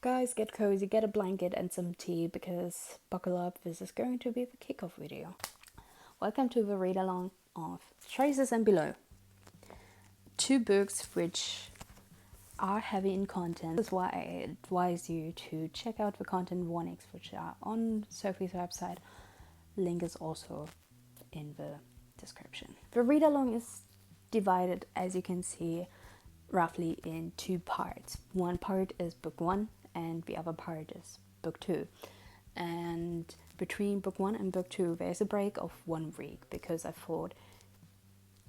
Guys, get cozy, get a blanket and some tea because buckle up, this is going to be the kickoff video. Welcome to the read along of Traces and Below. Two books which are heavy in content. This is why I advise you to check out the content warnings which are on Sophie's website. Link is also in the description. The read along is divided, as you can see, roughly in two parts. One part is book 1 and the other part is book 2. And between book 1 and book 2 there's a break of 1 week because I thought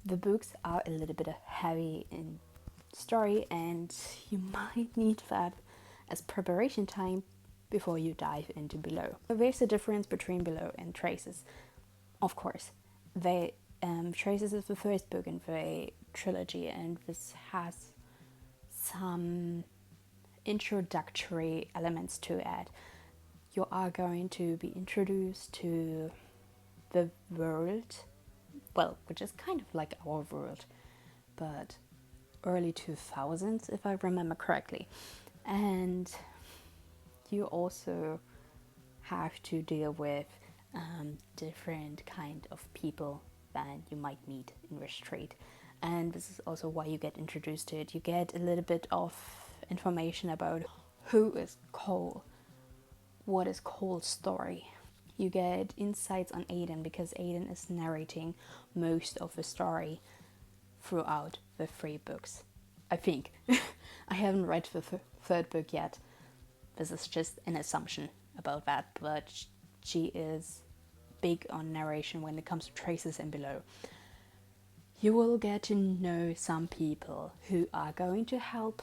the books are a little bit heavy in story and you might need that as preparation time before you dive into Below. So there's a difference between Below and Traces. Of course, Traces is the first book in the trilogy, and this has some introductory elements to it. You are going to be introduced to the world, well, which is kind of like our world, but early 2000s if I remember correctly. And you also have to deal with different kind of people that you might meet in the street. And this is also why you get introduced to it. You get a little bit of information about who is Cole, what is Cole's story. You get insights on Aiden because Aiden is narrating most of the story throughout the 3 books. I think. I haven't read the third book yet. This is just an assumption about that, but she is big on narration when it comes to Traces and Below. You will get to know some people who are going to help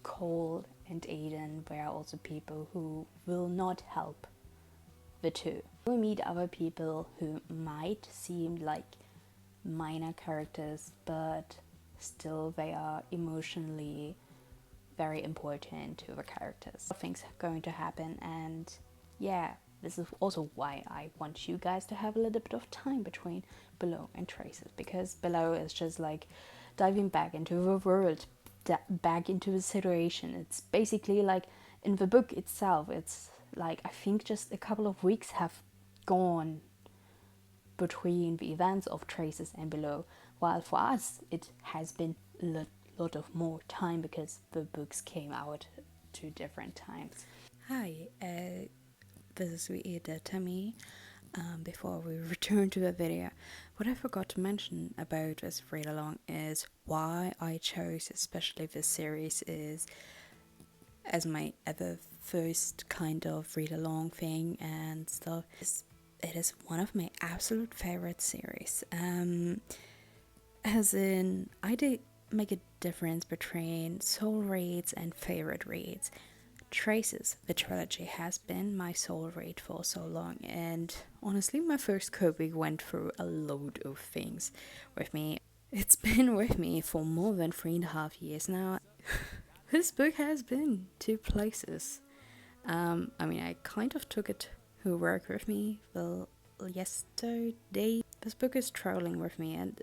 Cole and Aiden. There are also people who will not help the two. You'll meet other people who might seem like minor characters, but still they are emotionally very important to the characters. Things are going to happen, and yeah, this is also why I want you guys to have a little bit of time between Below and Traces, because Below is just like diving back into the world, back into the situation. It's basically like in the book itself, it's like I think just a couple of weeks have gone between the events of Traces and Below, while for us it has been a lot of more time because the books came out 2 different times. Hi, this is Reader Tammy. Before we return to the video, what I forgot to mention about this read along is why I chose especially this series is as my ever first kind of read along thing and stuff. It is one of my absolute favorite series. As in, I did make a difference between soul reads and favorite reads. Traces, the trilogy, has been my soul read for so long, and honestly my first copy went through a load of things with me. It's been with me for more than 3.5 years now. This book has been 2 places. I kind of took it to work with me yesterday. This book is traveling with me, and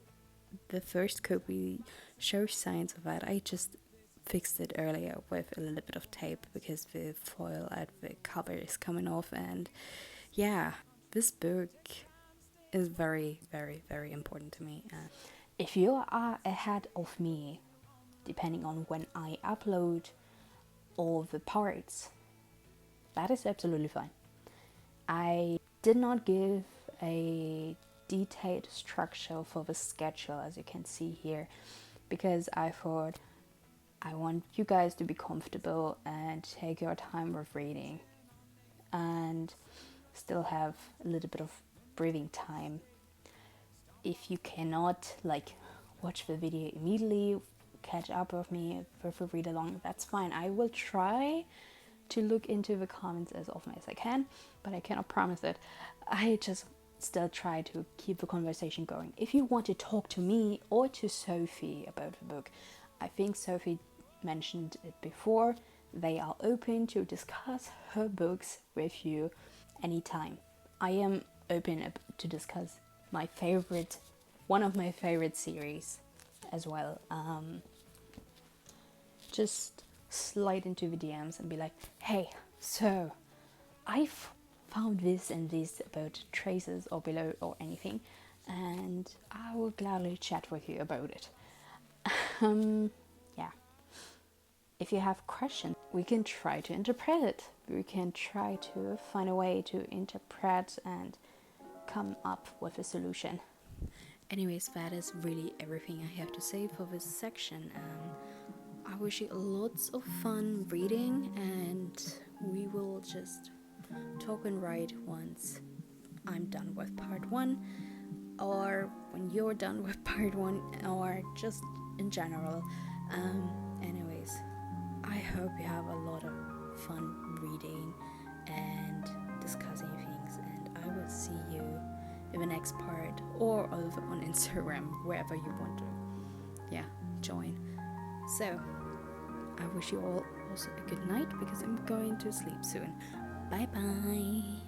the first copy shows signs of that. I just fixed it earlier with a little bit of tape because the foil at the cover is coming off, and yeah, this book is very, very, very important to me. If you are ahead of me, depending on when I upload all the parts, that is absolutely fine. I did not give a detailed structure for the schedule, as you can see here, because I thought I want you guys to be comfortable and take your time with reading and still have a little bit of breathing time. If you cannot watch the video immediately, catch up with me with a read along, that's fine. I will try to look into the comments as often as I can, but I cannot promise it. I just still try to keep the conversation going. If you want to talk to me or to Sophie about the book, I think Sophie mentioned it before, they are open to discuss her books with you anytime. I am open to discuss one of my favorite series as well. Just slide into the DMs and be like, hey, so I've found this and this about traces or below or anything, and I will gladly chat with you about it. Yeah. If you have questions, we can try to interpret it. We can try to find a way to interpret and come up with a solution. Anyways, that is really everything I have to say for this section. I wish you lots of fun reading, and we will just talk and write once I'm done with part 1, or when you're done with part 1, or just in general. Anyways, I hope you have a lot of fun reading and discussing things, and I will see you in the next part, or over on Instagram, wherever you want to join. So I wish you all also a good night, because I'm going to sleep soon. Bye bye.